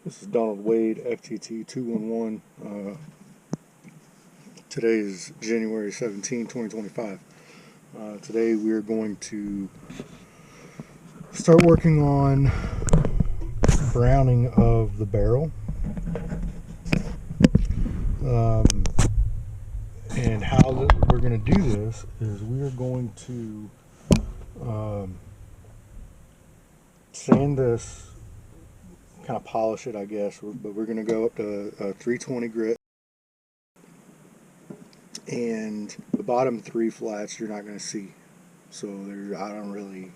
This is Donald Wade, FTT211. Today is January 17, 2025. Today we are going to start working on browning of the barrel. And how we're going to do this is we are going to sand this, kind of polish it, I guess, but we're going to go up to a 320 grit, and the bottom three flats you're not going to see, so I don't really,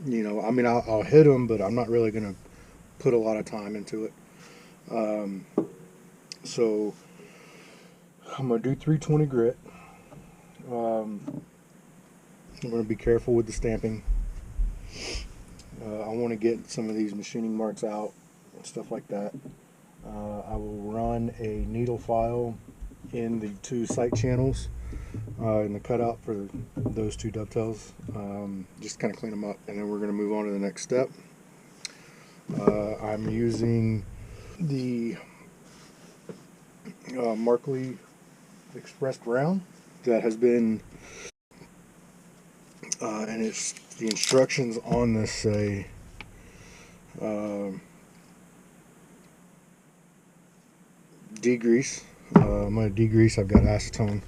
I mean, I'll hit them, but I'm not really going to put a lot of time into it. So I'm going to do 320 grit. I'm going to be careful with the stamping. I want to get some of these machining marks out and stuff like that. I will run a needle file in the two sight channels in the cutout for those two dovetails. Just kind of clean them up, and then we're going to move on to the next step. I'm using the Markley Expressed round that has been, and it's the instructions on this say degrease. I'm going to degrease. I've got acetone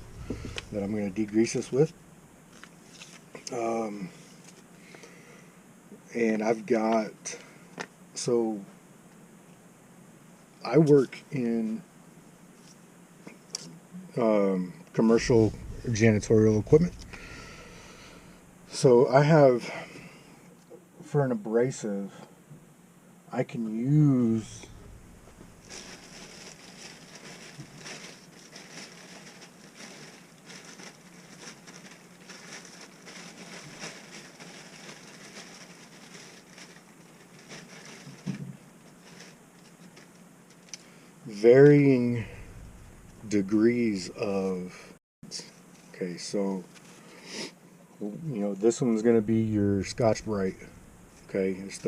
that I'm going to degrease this with. And I've got, so I work in commercial janitorial equipment. So I have, for an abrasive, I can use varying degrees of, okay, so this one's going to be your Scotch Brite. Okay, it's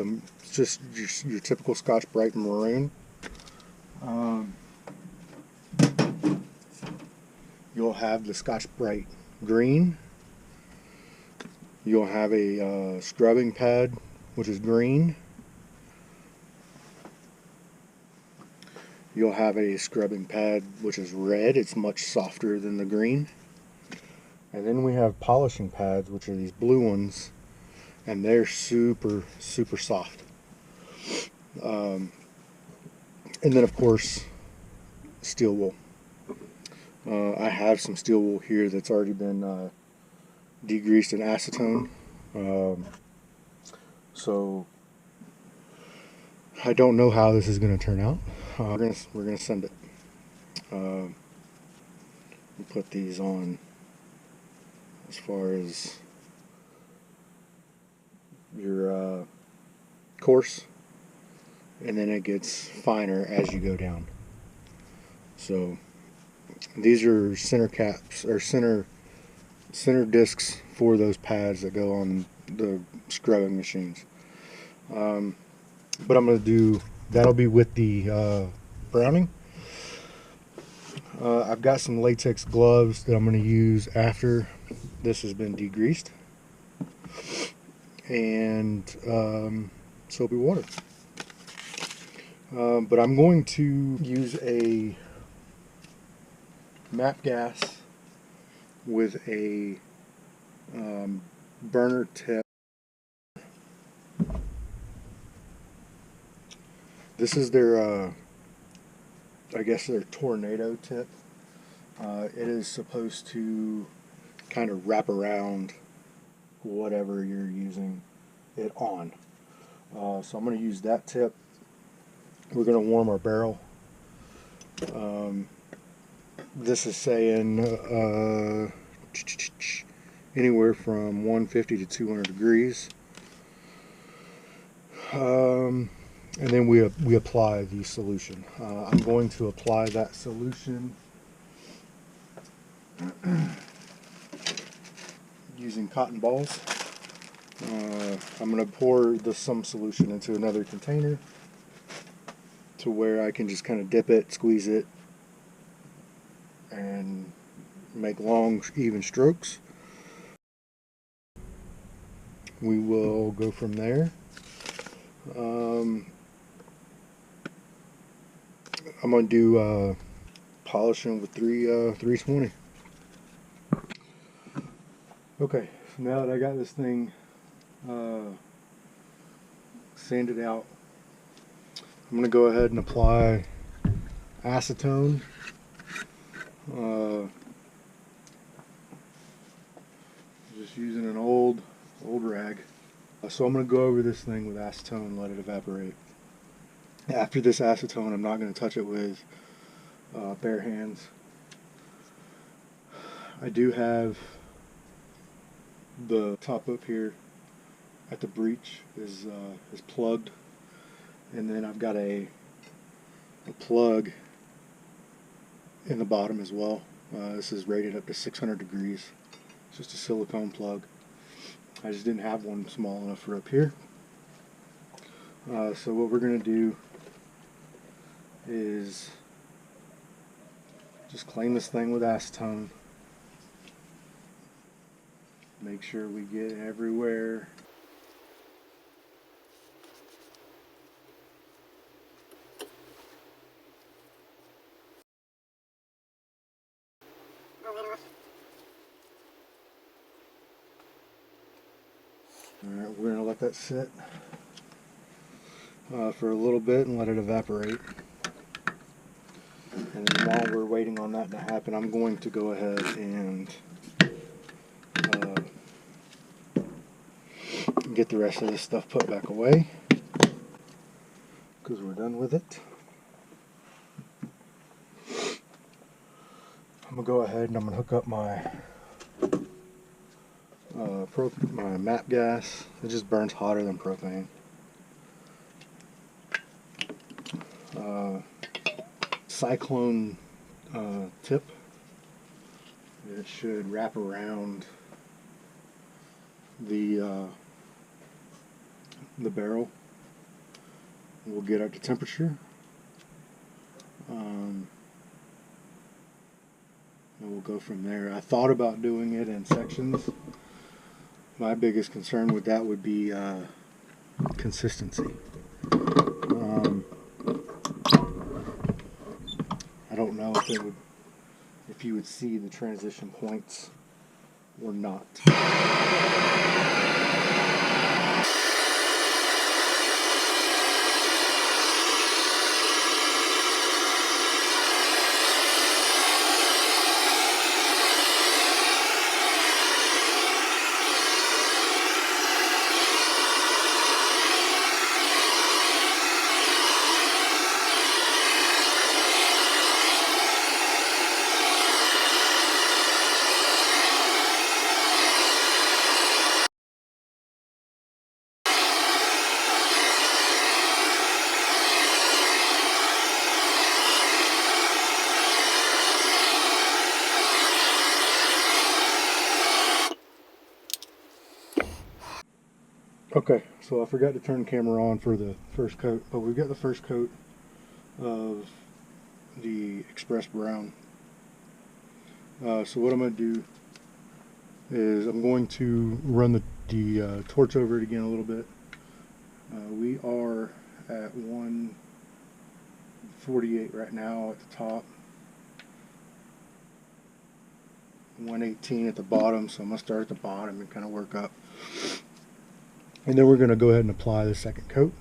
just your typical Scotch Brite maroon. You'll have the Scotch Brite green. You'll have a scrubbing pad, which is green. You'll have a scrubbing pad, which is red. It's much softer than the green. And then we have polishing pads, which are these blue ones, and they're super, super soft. And then, of course, steel wool. I have some steel wool here that's already been degreased in acetone. So I don't know how this is going to turn out. We're gonna send it. Put these on as far as your coarse, and then it gets finer as you go down. So these are center caps, or center discs for those pads that go on the scrubbing machines. But I'm going to do, that'll be with the browning. I've got some latex gloves that I'm going to use after this has been degreased, and soapy water. But I'm going to use a MAP gas with a burner tip. This is their, I guess, their tornado tip. It is supposed to kind of wrap around whatever you're using it on. So I'm going to use that tip. We're going to warm our barrel. This is saying anywhere from 150 to 200 degrees. And then we apply the solution. I'm going to apply that solution using cotton balls. I'm going to pour some solution into another container, to where I can just kind of dip it, squeeze it, and make long, even strokes. We will go from there. I'm going to do polishing with 320. Okay, so now that I got this thing sanded out, I'm going to go ahead and apply acetone. Just using an old rag. So I'm going to go over this thing with acetone and let it evaporate. After this acetone, I'm not going to touch it with bare hands. I do have the top up here at the breech is plugged, and then I've got a plug in the bottom as well. This is rated up to 600 degrees. It's just a silicone plug. I just didn't have one small enough for up here. So what we're going to do is just clean this thing with acetone. Make sure we get everywhere. Alright, we're going to let that sit for a little bit and let it evaporate. And then while we're waiting on that to happen, I'm going to go ahead and get the rest of this stuff put back away, because we're done with it. I'm going to go ahead and I'm going to hook up my my map gas. It just burns hotter than propane. Cyclone tip. It should wrap around the barrel. We'll get up to temperature. And we'll go from there. I thought about doing it in sections. My biggest concern with that would be consistency. I don't know if you would see the transition points or not. Okay, so I forgot to turn the camera on for the first coat, but we've got the first coat of the Express Brown. So what I'm going to do is I'm going to run the torch over it again a little bit. We are at 148 right now at the top, 118 at the bottom, so I'm going to start at the bottom and kind of work up. And then we're going to go ahead and apply the second coat.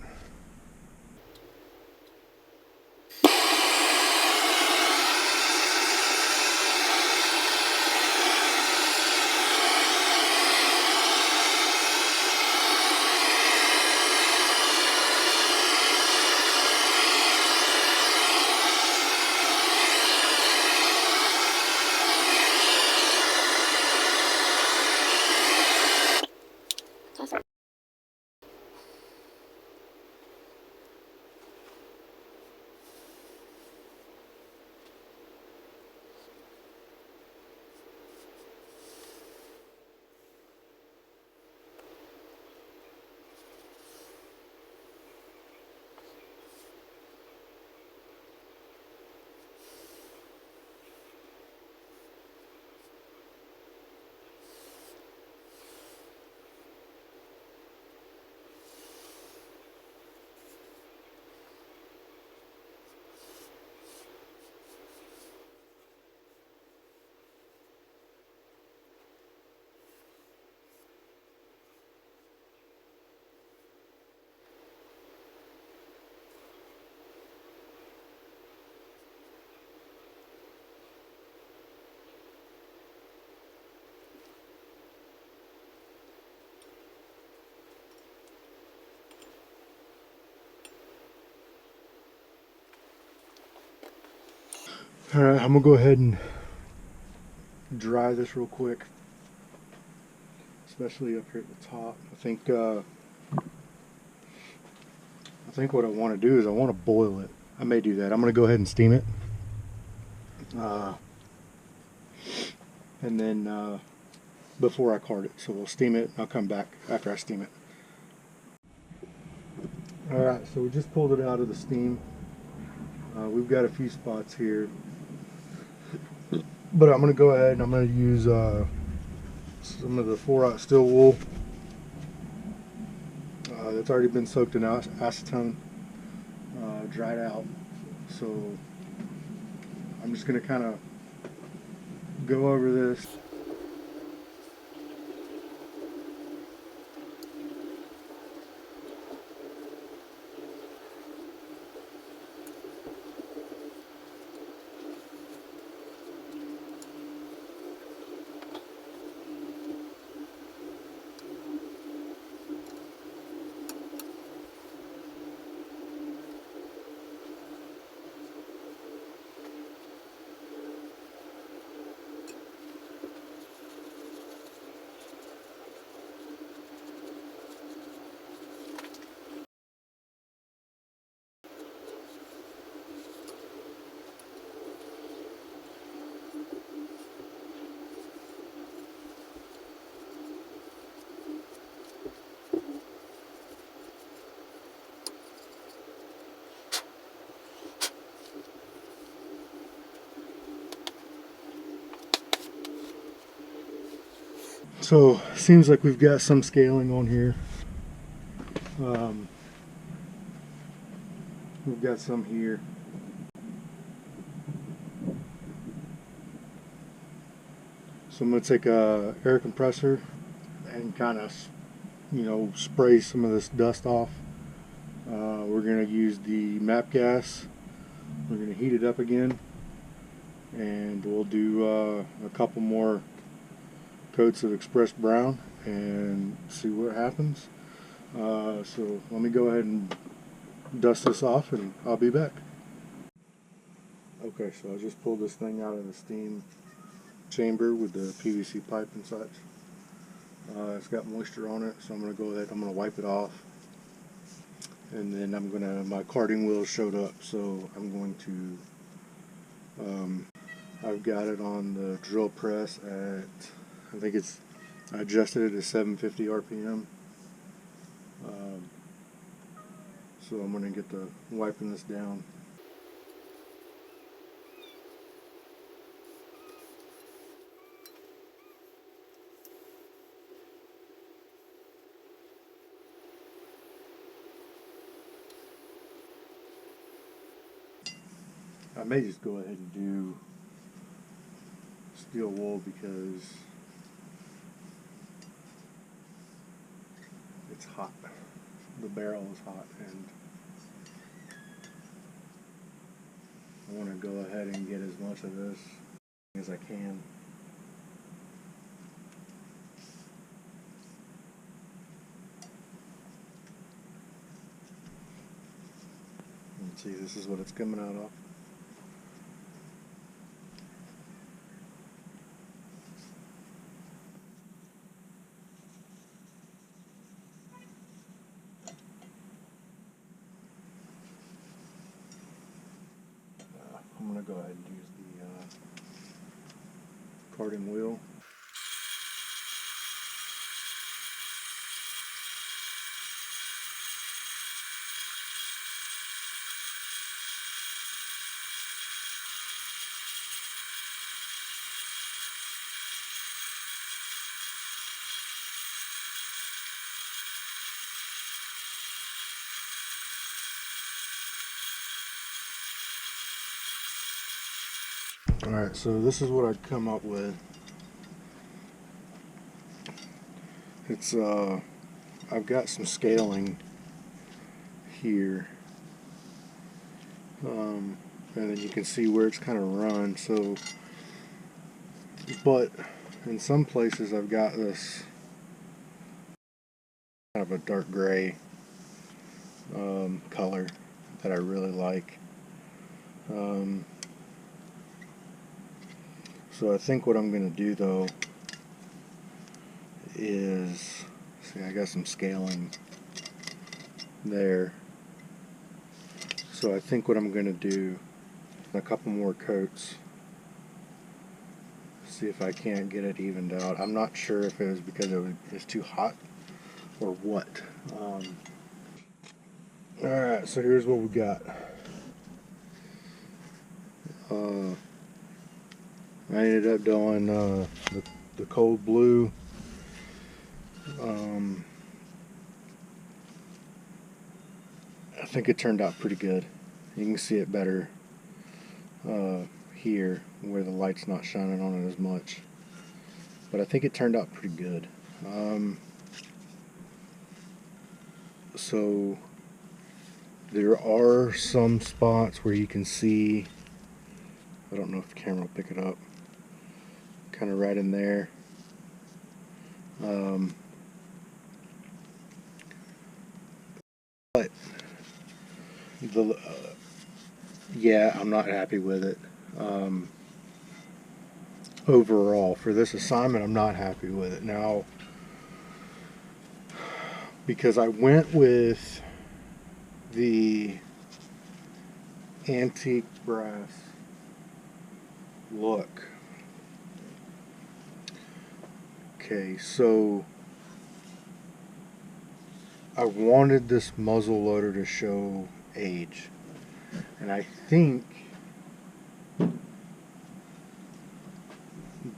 Alright, I'm gonna go ahead and dry this real quick, especially up here at the top. I think what I want to do is I want to boil it. I may do that. I'm gonna go ahead and steam it, and then before I card it. So we'll steam it. I'll come back after I steam it. Alright, so we just pulled it out of the steam. We've got a few spots here, but I'm going to go ahead and I'm going to use some of the 4-aught steel wool that's already been soaked in acetone, dried out. So I'm just going to kind of go over this. So seems like we've got some scaling on here. We've got some here. So I'm going to take a air compressor and kind of, spray some of this dust off. We're going to use the MAP gas. We're going to heat it up again, and we'll do a couple more coats of Express Brown and see what happens. So let me go ahead and dust this off and I'll be back. Okay, so I just pulled this thing out of the steam chamber with the PVC pipe and such. It's got moisture on it, so I'm going to go ahead, I'm going to wipe it off, and then my carding wheel showed up, so I'm going to I've got it on the drill press at, I adjusted it to 750 RPM. So I'm going to get to wiping this down. I may just go ahead and do steel wool because it's hot. The barrel is hot, and I want to go ahead and get as much of this as I can. Let's see, this is what it's coming out of. I'm going to go ahead and use the carding wheel. Alright, so this is what I'd come up with. It's I've got some scaling here, and then you can see where it's kind of run. So, but in some places I've got this kind of a dark gray color that I really like. So I think what I'm going to do though is, see, I got some scaling there. So I think what I'm going to do, a couple more coats, see if I can't get it evened out. I'm not sure if it was because it was too hot or what. Alright, so here's what we got. I ended up doing the cold blue. I think it turned out pretty good. You can see it better here where the light's not shining on it as much. But I think it turned out pretty good. So there are some spots where you can see, I don't know if the camera will pick it up, kind of right in there. But yeah, I'm not happy with it. Overall, for this assignment, I'm not happy with it. Now, because I went with the antique brass look. Okay, so I wanted this muzzle loader to show age, and I think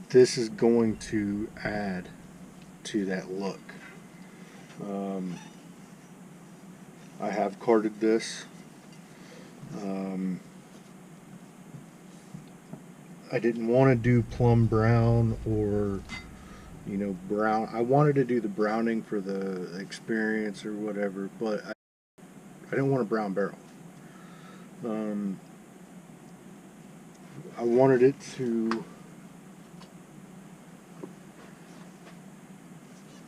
this is going to add to that look. I have carded this. I didn't want to do plum brown or, you know, brown. I wanted to do the browning for the experience or whatever, but I didn't want a brown barrel. I wanted it to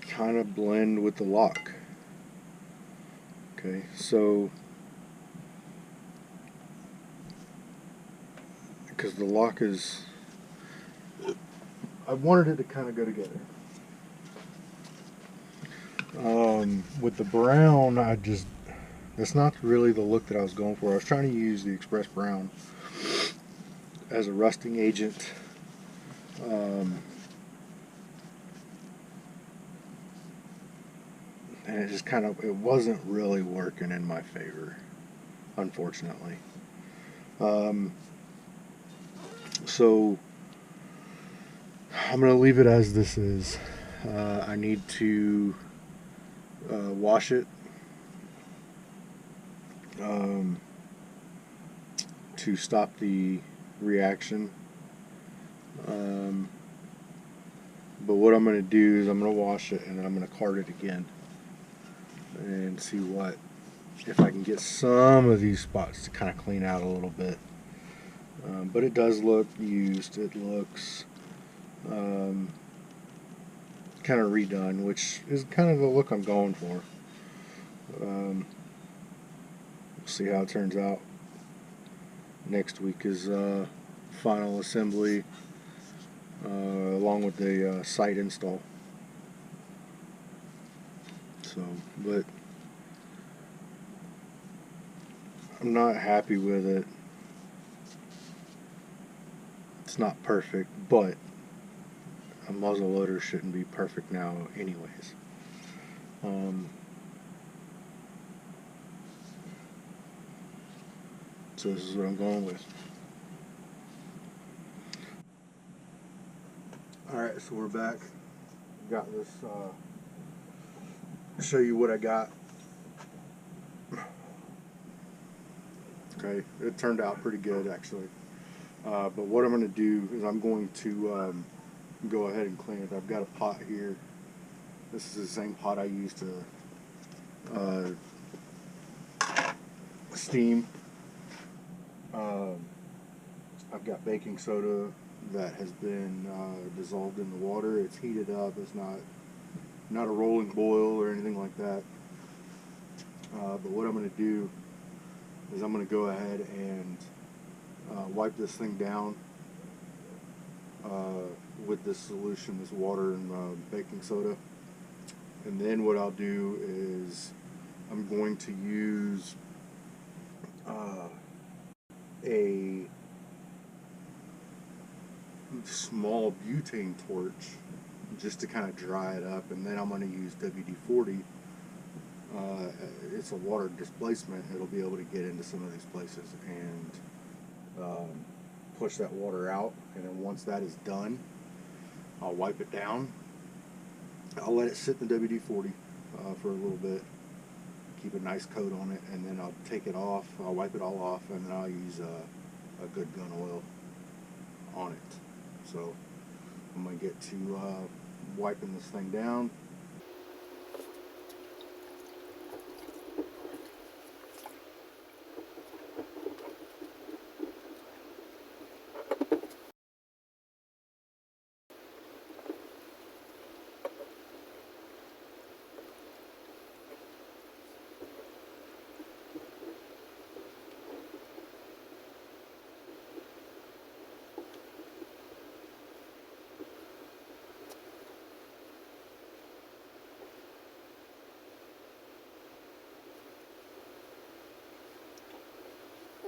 kind of blend with the lock. Okay, so because the lock is, I wanted it to kind of go together. With the brown, that's not really the look that I was going for. I was trying to use the Express Brown as a rusting agent. And it just kind of, it wasn't really working in my favor, unfortunately. So I'm going to leave it as this is. I need to wash it to stop the reaction. But what I'm going to do is I'm going to wash it and then I'm going to card it again and see if I can get some of these spots to kind of clean out a little bit. But it does look used. It looks kind of redone, which is kind of the look I'm going for. We'll see how it turns out. Next week is final assembly along with the site install. So, but I'm not happy with it. It's not perfect, but a muzzle loader shouldn't be perfect now anyways. So this is what I'm going with. Alright, so we're back. Got this, show you what I got. Okay, it turned out pretty good actually. But what I'm going to do is I'm going to go ahead and clean it. I've got a pot here. This is the same pot I used to steam. I've got baking soda that has been dissolved in the water. It's heated up. It's not a rolling boil or anything like that. But what I'm going to do is I'm going to go ahead and wipe this thing down with this solution, this water and baking soda. And then what I'll do is I'm going to use a small butane torch just to kind of dry it up, and then I'm going to use WD-40. It's a water displacement. It'll be able to get into some of these places and push that water out. And then once that is done, I'll wipe it down. I'll let it sit in the WD-40 for a little bit, keep a nice coat on it, and then I'll take it off. I'll wipe it all off, and then I'll use a good gun oil on it. So I'm going to get to wiping this thing down.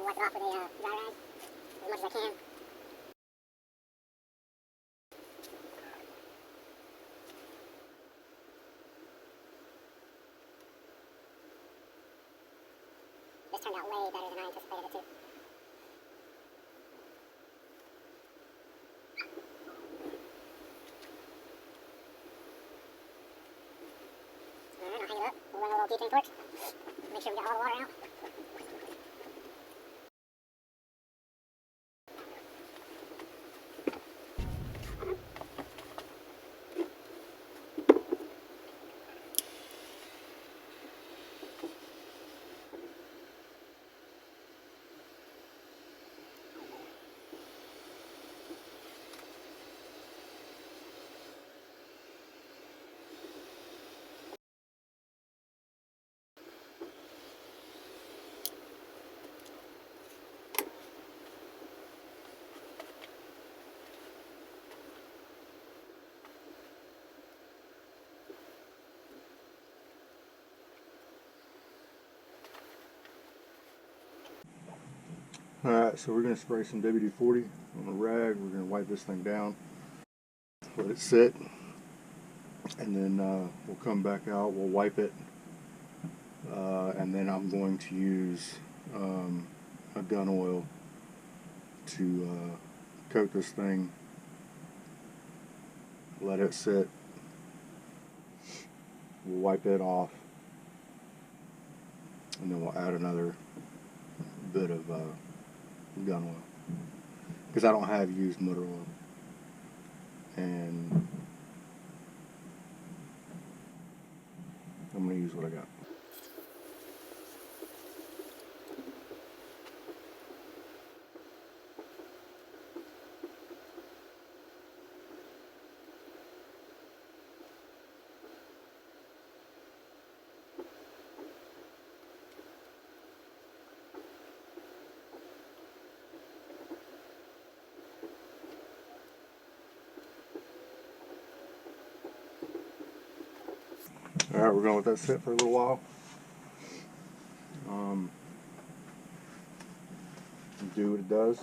Wipe it off with a dry rag as much as I can. This turned out way better than I anticipated it to. Alright, I'll hang it up. We'll run a little butane torch. Make sure we get all the water out. Alright, so we're going to spray some WD-40 on a rag. We're going to wipe this thing down, let it sit, and then we'll come back out, we'll wipe it, and then I'm going to use a gun oil to coat this thing, let it sit, we'll wipe it off, and then we'll add another bit of gun oil, because I don't have used motor oil, and I'm going to use what I got. Alright, we're going to let that sit for a little while. Do what it does.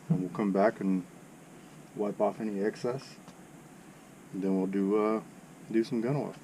And we'll come back and wipe off any excess. And then we'll do some gun oil.